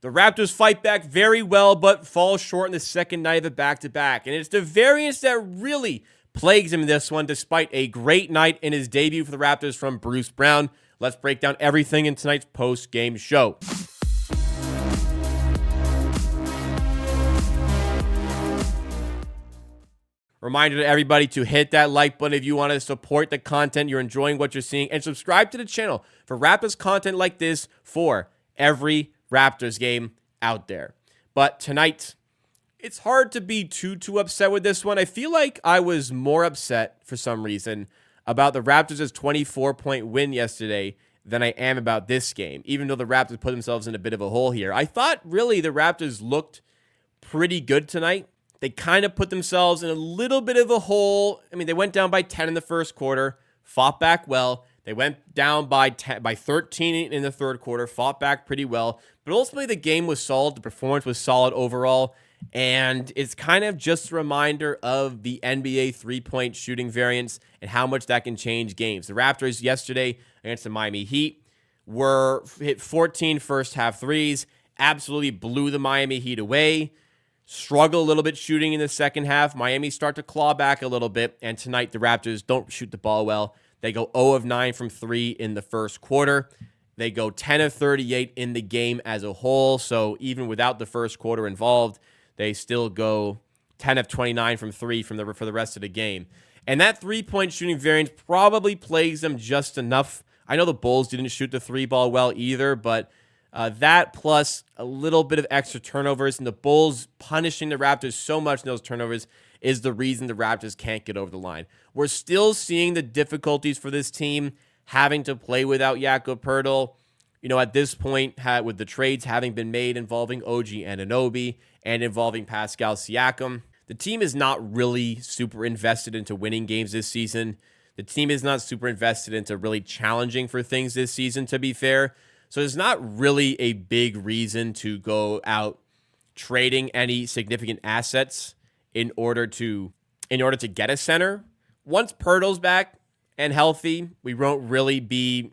The Raptors fight back very well, but fall short in the second night of the back-to-back. And it's the variance that really plagues him in this one, despite a great night in his debut for the Raptors from Bruce Brown. Let's break down everything in tonight's post-game show. Reminder to everybody to hit that like button if you want to support the content, you're enjoying what you're seeing, and subscribe to the channel for Raptors content like this for every Raptors game out there. But tonight, it's hard to be too upset with this one. I feel like I was more upset for some reason about the Raptors' 24-point win yesterday than I am about this game, even though the Raptors put themselves in a bit of a hole here. I thought really the Raptors looked pretty good tonight. They kind of put themselves in a little bit of a hole. I mean, they went down by 10 in the first quarter, fought back well. They went down by 13 in the third quarter, fought back pretty well. But ultimately, the game was solid. The performance was solid overall. And it's kind of just a reminder of the NBA three-point shooting variance and how much that can change games. The Raptors yesterday against the Miami Heat hit 14 first-half threes, absolutely blew the Miami Heat away. Struggle a little bit shooting in the second half. Miami start to claw back a little bit. And tonight, the Raptors don't shoot the ball well. They go 0 of 9 from 3 in the first quarter. They go 10 of 38 in the game as a whole. So even without the first quarter involved, they still go 10 of 29 from 3 for the rest of the game. And that three-point shooting variance probably plagues them just enough. I know the Bulls didn't shoot the three ball well either, but that plus a little bit of extra turnovers, and the Bulls punishing the Raptors so much in those turnovers is the reason the Raptors can't get over the line. We're still seeing the difficulties for this team having to play without Jakob Poeltl. You know, at this point, with the trades having been made involving OG Anunoby and involving Pascal Siakam, the team is not really super invested into winning games this season. The team is not super invested into really challenging for things this season, to be fair. So there's not really a big reason to go out trading any significant assets in order to get a center. Once Poeltl's back and healthy, we won't really be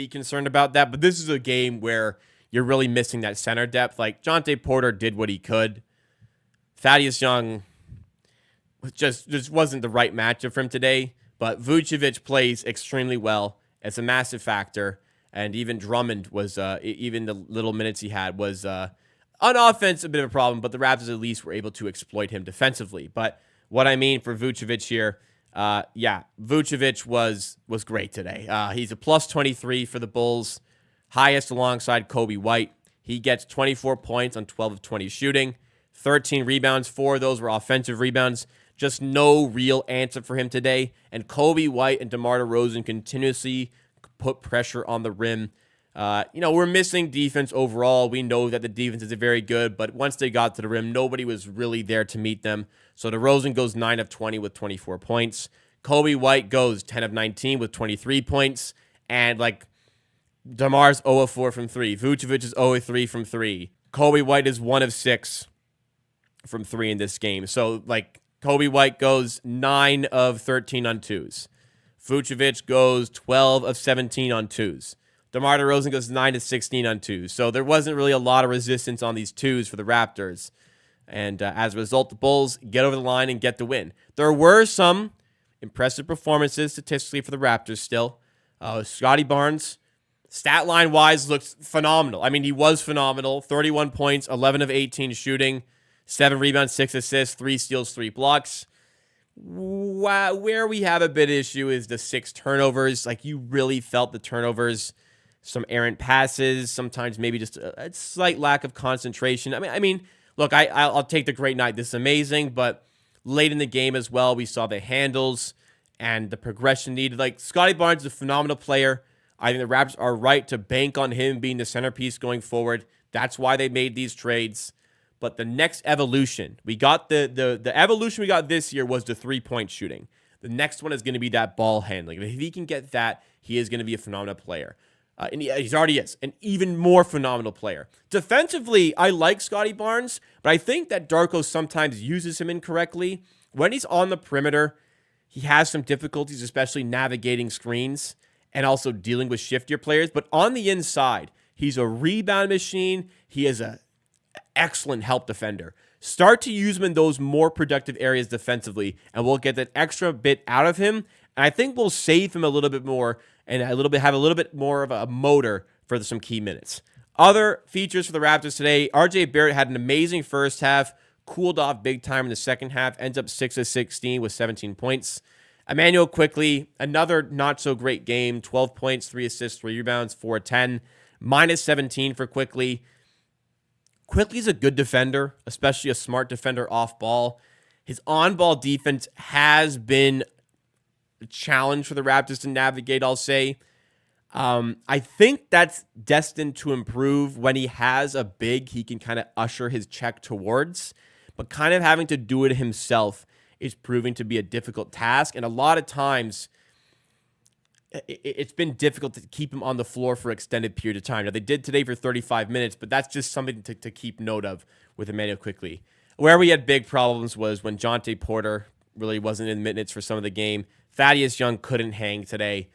concerned about that. But this is a game where you're really missing that center depth. Like, Jontay Porter did what he could. Thaddeus Young just wasn't the right matchup for him today. But Vucevic plays extremely well. It's a massive factor. And even Drummond was, even the little minutes he had was, on offense, a bit of a problem. But the Raptors at least were able to exploit him defensively. But what I mean for Vucevic here, Vucevic was great today. He's a plus 23 for the Bulls, highest alongside Coby White. He gets 24 points on 12 of 20 shooting, 13 rebounds. 4 of those were offensive rebounds. Just no real answer for him today. And Coby White and DeMar DeRozan continuously put pressure on the rim. We're missing defense overall. We know that the defense is very good, but once they got to the rim, nobody was really there to meet them. So DeRozan goes 9 of 20 with 24 points. Coby White goes 10 of 19 with 23 points. And, DeMar's 0 of 4 from 3. Vucevic is 0 of 3 from 3. Coby White is 1 of 6 from 3 in this game. So, Coby White goes 9 of 13 on twos. Vucevic goes 12 of 17 on twos. DeMar DeRozan goes 9 of 16 on twos. So there wasn't really a lot of resistance on these twos for the Raptors. And as a result, the Bulls get over the line and get the win. There were some impressive performances statistically for the Raptors still. Scottie Barnes, stat line-wise, looks phenomenal. I mean, he was phenomenal. 31 points, 11 of 18 shooting, 7 rebounds, 6 assists, 3 steals, 3 blocks. Where we have a bit of issue is the 6 turnovers. You really felt the turnovers. Some errant passes, sometimes maybe just a slight lack of concentration. I mean, look, I'll take the great night. This is amazing, but late in the game as well, we saw the handles and the progression needed. Scottie Barnes is a phenomenal player. I think the Raptors are right to bank on him being the centerpiece going forward. That's why they made these trades. But the next evolution, we got the evolution we got this year was the three-point shooting. The next one is going to be that ball handling. If he can get that, he is going to be a phenomenal player. And he already is an even more phenomenal player. Defensively, I like Scottie Barnes, but I think that Darko sometimes uses him incorrectly. When he's on the perimeter, he has some difficulties, especially navigating screens and also dealing with shiftier players. But on the inside, He's a rebound machine. He is an excellent help defender. Start to use him in those more productive areas defensively, and we'll get that extra bit out of him. And I think we'll save him a little bit more and have a little bit more of a motor for some key minutes. Other features for the Raptors today, RJ Barrett had an amazing first half, cooled off big time in the second half, ends up 6 of 16 with 17 points. Emmanuel Quickley, another not-so-great game, 12 points, 3 assists, 3 rebounds, 4 of 10, minus 17 for Quickley. Quickley's a good defender, especially a smart defender off ball. His on-ball defense has been a challenge for the Raptors to navigate, I'll say. I think that's destined to improve when he has a big he can kind of usher his check towards, but kind of having to do it himself is proving to be a difficult task. And a lot of times it's been difficult to keep him on the floor for an extended period of time. Now, they did today for 35 minutes, but that's just something to keep note of with Emmanuel Quickley. Where we had big problems was when Jontay Porter really wasn't in minutes for some of the game. Thaddeus Young couldn't hang today.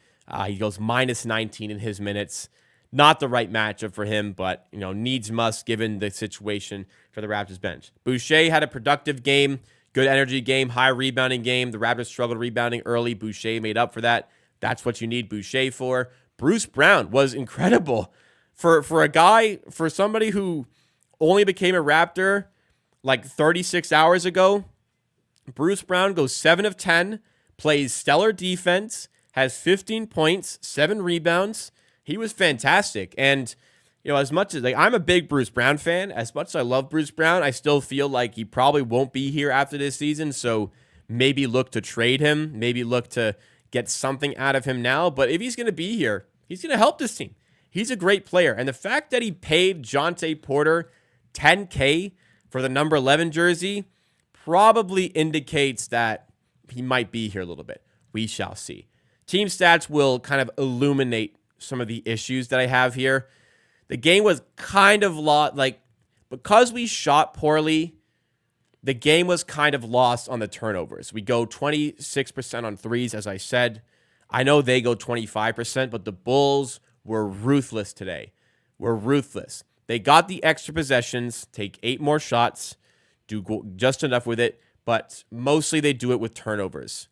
He goes minus 19 in his minutes. Not the right matchup for him, but needs must given the situation for the Raptors bench. Boucher had a productive game, good energy game, high rebounding game. The Raptors struggled rebounding early. Boucher made up for that. That's what you need Boucher for. Bruce Brown was incredible. For somebody who only became a Raptor like 36 hours ago, Bruce Brown goes 7 of 10, plays stellar defense, has 15 points, 7 rebounds. He was fantastic. And, as much as I'm a big Bruce Brown fan, as much as I love Bruce Brown, I still feel like he probably won't be here after this season. So maybe look to trade him, maybe look to get something out of him now. But if he's going to be here, he's going to help this team. He's a great player. And the fact that he paid Jontay Porter $10K for the number 11 jersey probably indicates that he might be here a little bit. We shall see. Team stats will kind of illuminate some of the issues that I have here. The game was kind of lost, because we shot poorly, the game was kind of lost on the turnovers. We go 26% on threes, as I said. I know they go 25%, but the Bulls were ruthless today. They got the extra possessions, take 8 more shots, do just enough with it, but mostly they do it with turnovers.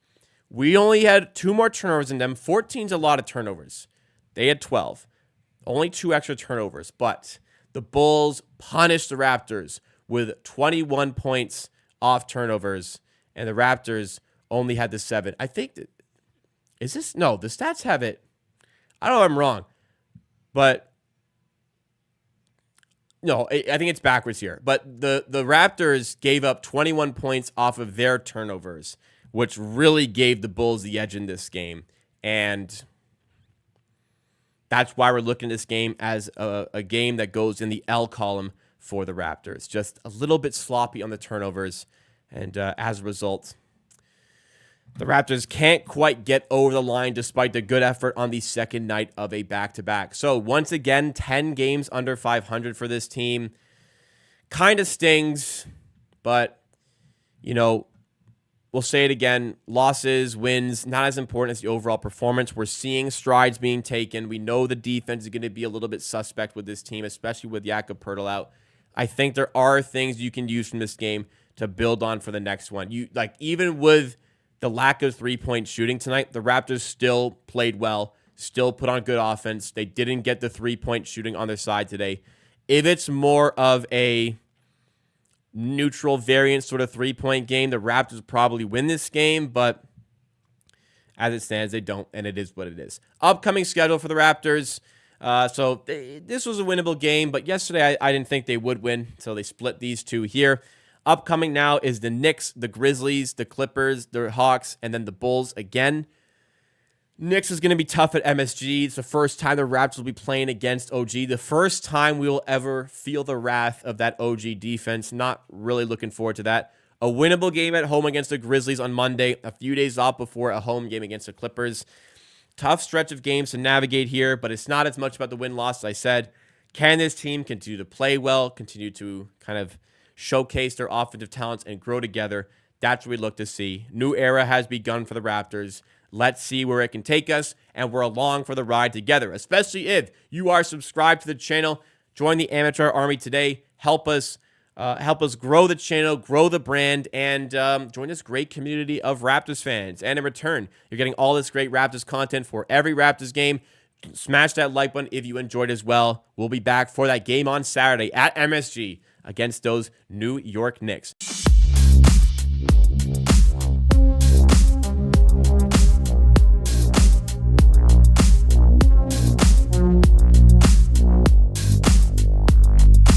We only had 2 more turnovers in them. 14's a lot of turnovers. They had 12. Only 2 extra turnovers, but the Bulls punished the Raptors with 21 points off turnovers, and the Raptors only had the 7. I think the stats have it. I don't know if I'm wrong, but no, I think it's backwards here. But the Raptors gave up 21 points off of their turnovers, which really gave the Bulls the edge in this game. And that's why we're looking at this game as a game that goes in the L column for the Raptors. Just a little bit sloppy on the turnovers. And as a result, the Raptors can't quite get over the line despite the good effort on the second night of a back-to-back. So once again, 10 games under 500 for this team. Kind of stings, but, we'll say it again. Losses, wins, not as important as the overall performance. We're seeing strides being taken. We know the defense is going to be a little bit suspect with this team, especially with Jakob Poeltl out. I think there are things you can use from this game to build on for the next one. Even with the lack of three-point shooting tonight, the Raptors still played well, still put on good offense. They didn't get the three-point shooting on their side today. If it's more of a neutral variant sort of three-point game, the Raptors probably win this game, but as it stands, they don't, and it is what it is. Upcoming schedule for the Raptors. This was a winnable game, but yesterday I didn't think they would win, so they split these two here. Upcoming now is the Knicks, the Grizzlies, the Clippers, the Hawks, and then the Bulls again. Knicks is going to be tough at MSG. It's the first time the Raptors will be playing against OG. The first time we will ever feel the wrath of that OG defense. Not really looking forward to that. A winnable game at home against the Grizzlies on Monday. A few days off before a home game against the Clippers. Tough stretch of games to navigate here, but it's not as much about the win-loss as I said. Can this team continue to play well, continue to kind of showcase their offensive talents and grow together? That's what we look to see. New era has begun for the Raptors. Let's see where it can take us, and we're along for the ride together, especially if you are subscribed to the channel. Join the Amateur Army today. Help us grow the channel, grow the brand, and join this great community of Raptors fans. And in return, you're getting all this great Raptors content for every Raptors game. Smash that like button if you enjoyed as well. We'll be back for that game on Saturday at MSG against those New York Knicks.